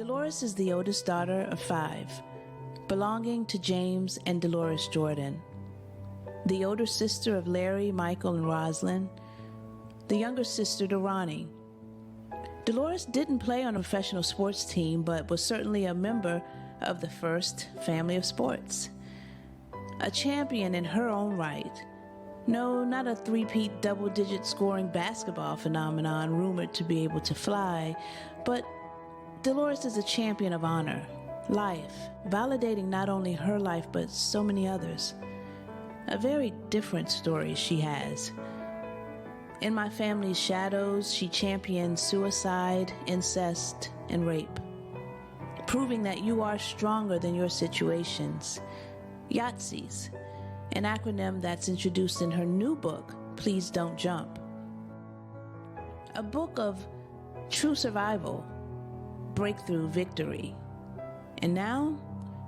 Deloris is the oldest daughter of 5, belonging to James and Dolores Jordan, the older sister of Larry, Michael, and Rosalind, the younger sister to Ronnie. Deloris didn't play on a professional sports team, but was certainly a member of the first family of sports. A champion in her own right. No, not a three-peat double-digit scoring basketball phenomenon rumored to be able to fly, but Deloris is a champion of honor, life, validating not only her life but so many others. A very different story she has. In my family's shadows, she championed suicide, incest, and rape, proving that you are stronger than your situations. Yahtzees, an acronym that's introduced in her new book, Please Don't Jump. A book of true survival, breakthrough victory. And now,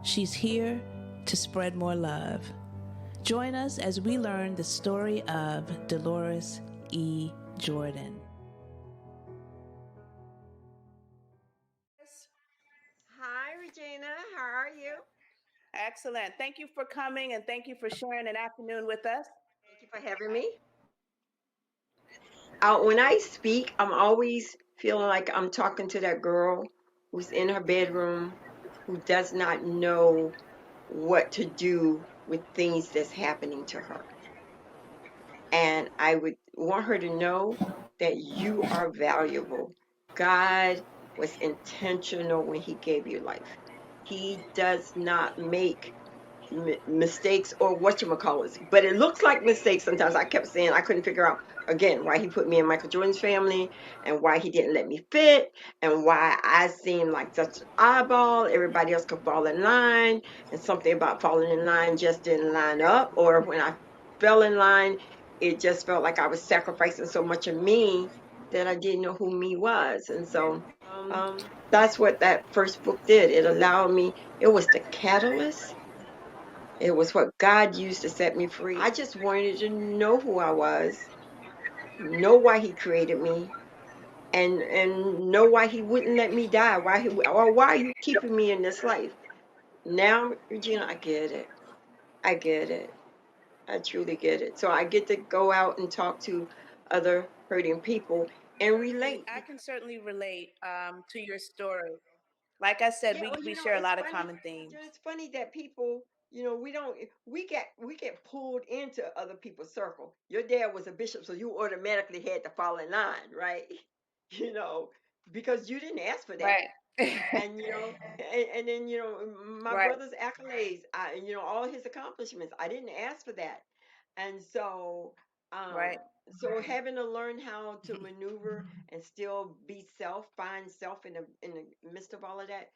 she's here to spread more love. Join us as we learn the story of Deloris E. Jordan. Hi, Regina. How are you? Excellent. Thank you for coming and thank you for sharing an afternoon with us. Thank you for having me. When I speak, I'm always feeling like I'm talking to that girl who's in her bedroom who does not know what to do with things that's happening to her. And I would want her to know that you are valuable. God was intentional when He gave you life. He does not make mistakes or whatchamacallits. But it looks like mistakes sometimes. I kept saying I couldn't figure out again why he put me in Michael Jordan's family and why he didn't let me fit and why I seemed like such an eyeball. Everybody else could fall in line and something about falling in line just didn't line up. Or when I fell in line, it just felt like I was sacrificing so much of me that I didn't know who me was. And so that's what that first book did. It allowed me, it was the catalyst. It was what God used to set me free. I just wanted to know who I was, know why He created me, and know why He wouldn't let me die. Why are you keeping me in this life? Now, Regina, I get it. I get it. I truly get it. So I get to go out and talk to other hurting people and relate. I can certainly relate to your story. Like I said, Yeah, well, we you know, share a it's lot of funny. common themes. It's funny that people, we don't we get pulled into other people's circle. Your dad was a bishop, so you automatically had to fall in line, right? You know, because you didn't ask for that. Right. And and then my Right. brother's accolades, all his accomplishments, I didn't ask for that. And so um Right. so having to learn how to maneuver and still be self, find self in the midst of all of that,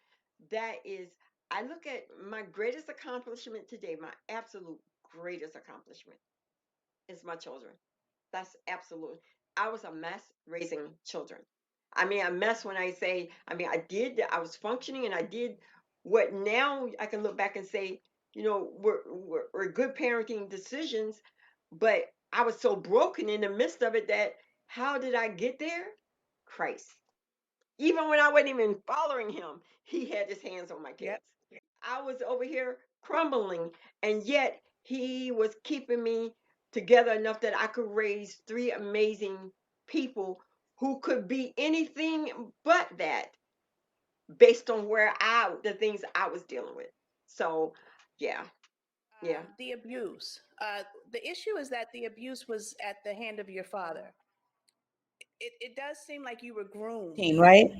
that is, I look at my greatest accomplishment today, my absolute greatest accomplishment is my children. That's absolutely. I was a mess raising children. I mean, a mess when I say, I was functioning and I did what now I can look back and say, were good parenting decisions, but I was so broken in the midst of it that how did I get there? Christ. Even when I wasn't even following him, he had his hands on my Yep. kids. I was over here crumbling, and yet he was keeping me together enough that I could raise 3 amazing people who could be anything but that based on the things I was dealing with. So, yeah, yeah. The abuse. The issue is that the abuse was at the hand of your father. It does seem like you were groomed. Right?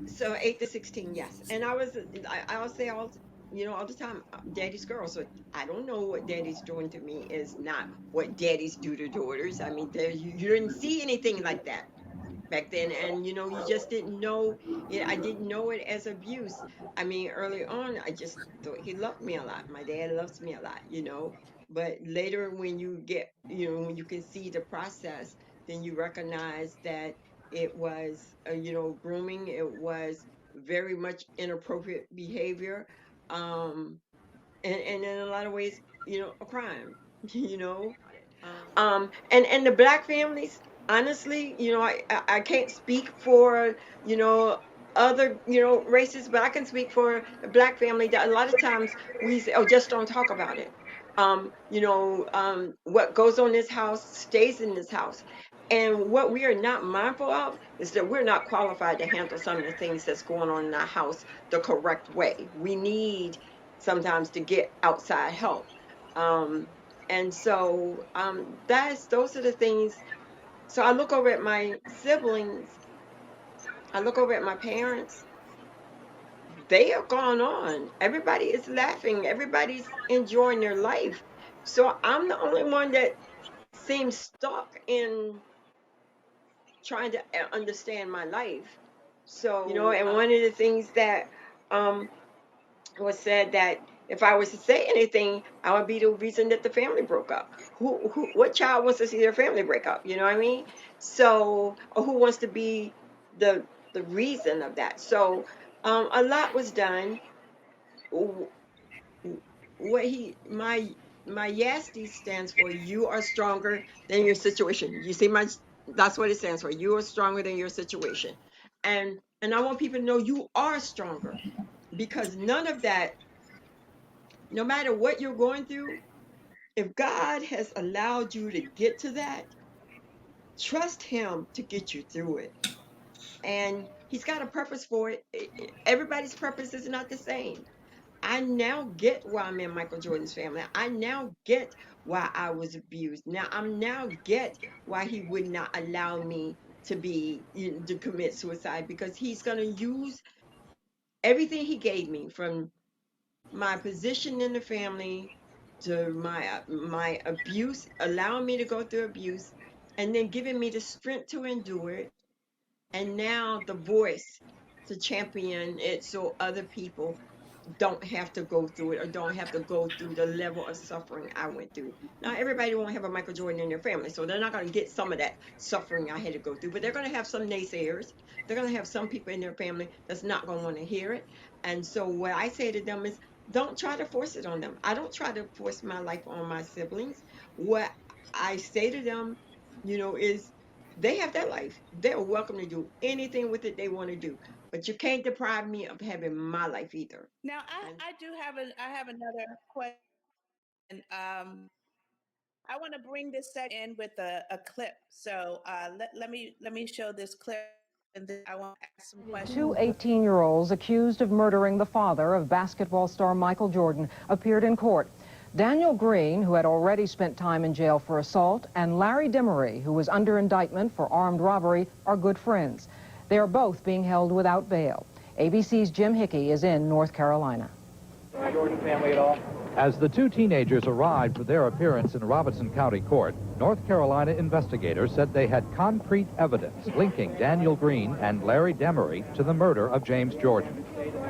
So 8 to 16, yes. And I'll say all the time, daddy's girl. So I don't know what daddy's doing to me is not what daddies do to daughters. I mean, you didn't see anything like that back then, and you just didn't know it. I didn't know it as abuse. I mean, early on, I just thought he loved me a lot. My dad loves me a lot. But later, when you get, when you can see the process, then you recognize that it was, grooming. It was very much inappropriate behavior, um, and in a lot of ways, a crime. You know, and the black families, honestly, I can't speak for, you know other, races, but I can speak for the Black family that a lot of times we say, oh, just don't talk about it. What goes on in this house stays in this house. And what we are not mindful of is that we're not qualified to handle some of the things that's going on in our house the correct way. We need sometimes to get outside help. Um, and so those are the things. So I look over at my siblings, I look over at my parents, they have gone on. Everybody is laughing. Everybody's enjoying their life. So I'm the only one that seems stuck in trying to understand my life. So, and one of the things that um, was said that if I was to say anything, I would be the reason that the family broke up. What child wants to see their family break up? You know what I mean? So, or who wants to be the reason of that? So, a lot was done. What he my YASD stands for, you are stronger than your situation. You see, that's what it stands for. You are stronger than your situation. And I want people to know you are stronger, because none of that, no matter what you're going through, if God has allowed you to get to that, trust him to get you through it. And he's got a purpose for it. Everybody's purpose is not the same. I now get why I'm in Michael Jordan's family. I now get why I was abused. Now get why he would not allow me to commit suicide, because he's going to use everything he gave me, from my position in the family to my abuse, allowing me to go through abuse, and then giving me the strength to endure it, and now the voice to champion it so other people don't have to go through it, or don't have to go through the level of suffering I went through. Now, everybody won't have a Michael Jordan in their family, so they're not going to get some of that suffering I had to go through, but they're going to have some naysayers. They're going to have some people in their family that's not going to want to hear it. And so, what I say to them is, don't try to force it on them. I don't try to force my life on my siblings. What I say to them, is they have their life. They're welcome to do anything with it they want to do, but you can't deprive me of having my life either. Now, And I have another question. I want to bring this segment in with a clip. So let me show this clip, and then I want to ask some Two questions. 18-year-olds accused of murdering the father of basketball star Michael Jordan appeared in court. Daniel Green, who had already spent time in jail for assault, and Larry Demery, who was under indictment for armed robbery, are good friends. They are both being held without bail. ABC's Jim Hickey is in North Carolina. Jordan family at all? As the two teenagers arrived for their appearance in Robeson County Court, North Carolina investigators said they had concrete evidence linking Daniel Green and Larry Demery to the murder of James Jordan.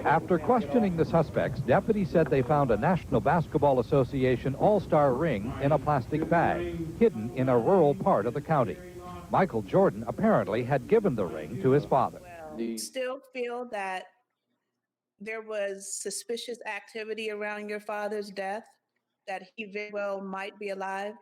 After questioning the suspects, deputies said they found a National Basketball Association All-Star ring in a plastic bag, hidden in a rural part of the county. Michael Jordan apparently had given the ring to his father. Still feel that there was suspicious activity around your father's death, that he very well might be alive?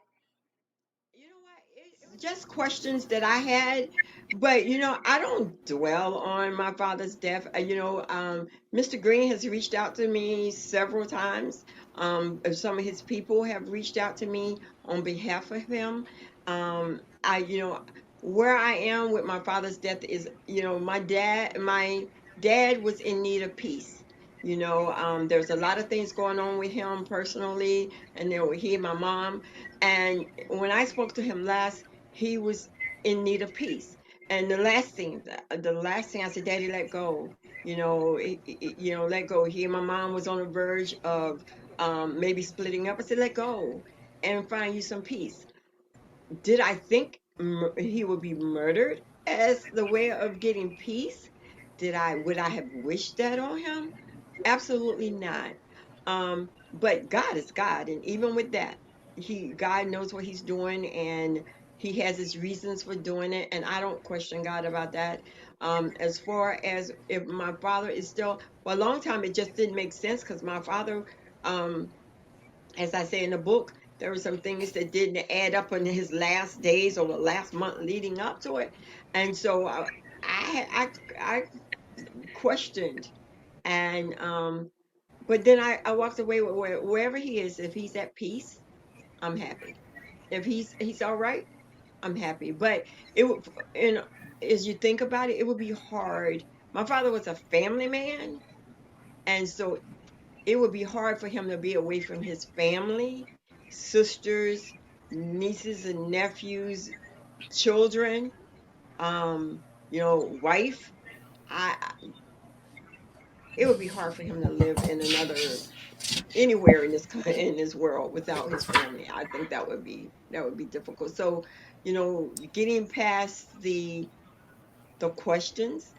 you know what? It's just questions that I had, but I don't dwell on my father's death. Mr. Green has reached out to me several times. Some of his people have reached out to me on behalf of him. Where I am with my father's death is, my dad was in need of peace. There's a lot of things going on with him personally, and then with he and my mom. And when I spoke to him last, he was in need of peace. And the last thing I said, Daddy, let go. Let go. He and my mom was on the verge of maybe splitting up. I said, let go and find you some peace. Did I think he would be murdered as the way of getting peace? Would I have wished that on him? Absolutely not. But God is God, and even with that, God knows what He's doing, and He has His reasons for doing it, and I don't question God about that. As far as if my father is still, for a long time, it just didn't make sense, because my father, um, as I say in the book, there were some things that didn't add up in his last days or the last month leading up to it, and so I questioned. And but then I walked away with wherever he is, if he's at peace, I'm happy. If he's all right, I'm happy. But it would, and as you think about it, it would be hard. My father was a family man, and so it would be hard for him to be away from his family, sisters, nieces and nephews, children, wife. It would be hard for him to live in anywhere in in this world without his family. I think that would be difficult. So, getting past the questions,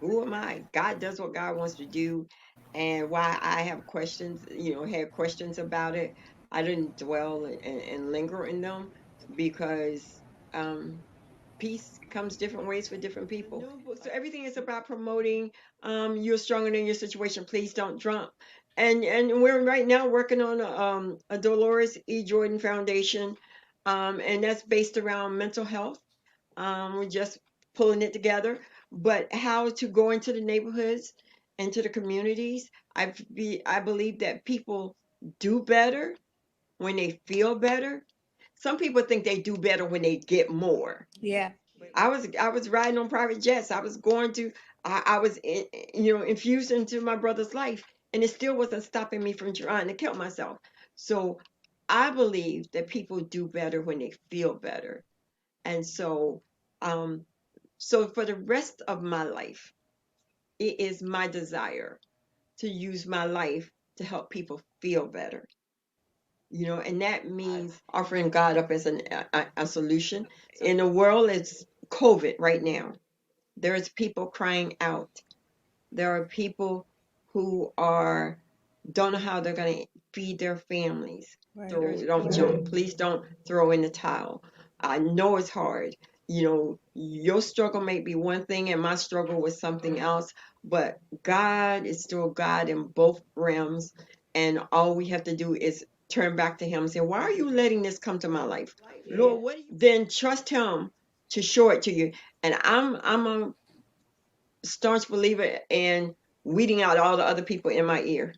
who am I? God does what God wants to do, and why I have questions, had questions about it. I didn't dwell and linger in them because um peace comes different ways for different people. The new book, so everything is about promoting you're stronger than your situation. Please don't drop. And we're right now working on a Deloris E. Jordan Foundation, and that's based around mental health. We're just pulling it together, but how to go into the neighborhoods, into the communities. I believe that people do better when they feel better. Some people think they do better when they get more. Yeah. I was riding on private jets. I was going to I was infused into my brother's life, and it still wasn't stopping me from trying to kill myself. So I believe that people do better when they feel better. And um so for the rest of my life, it is my desire to use my life to help people feel better. And that means offering God up as a solution. In the world, it's COVID right now. There's people crying out. There are people who don't know how they're going to feed their families. Right. So don't jump. Please don't throw in the towel. I know it's hard. Your struggle may be one thing and my struggle was something else, but God is still God in both realms. And all we have to do is turn back to Him and say, why are you letting this come to my life? Lord, what? Then trust Him to show it to you. And I'm a staunch believer in weeding out all the other people in my ear,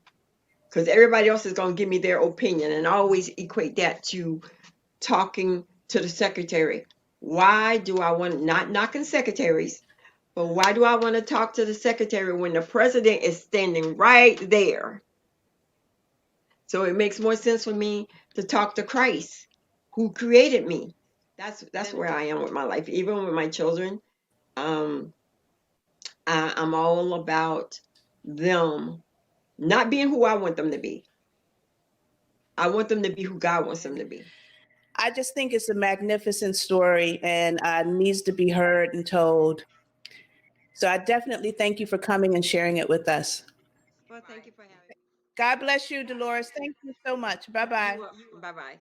because everybody else is going to give me their opinion, and I always equate that to talking to the secretary. Why do I want, not knocking secretaries, but why do I want to talk to the secretary when the president is standing right there? So it makes more sense for me to talk to Christ, who created me. That's where I am with my life, even with my children. um I'm all about them not being who I want them to be. I want them to be who God wants them to be. I just think it's a magnificent story and needs to be heard and told. So I definitely thank you for coming and sharing it with us. Well, thank you for having me. God bless you, Dolores. Thank you so much. Bye bye. Bye bye.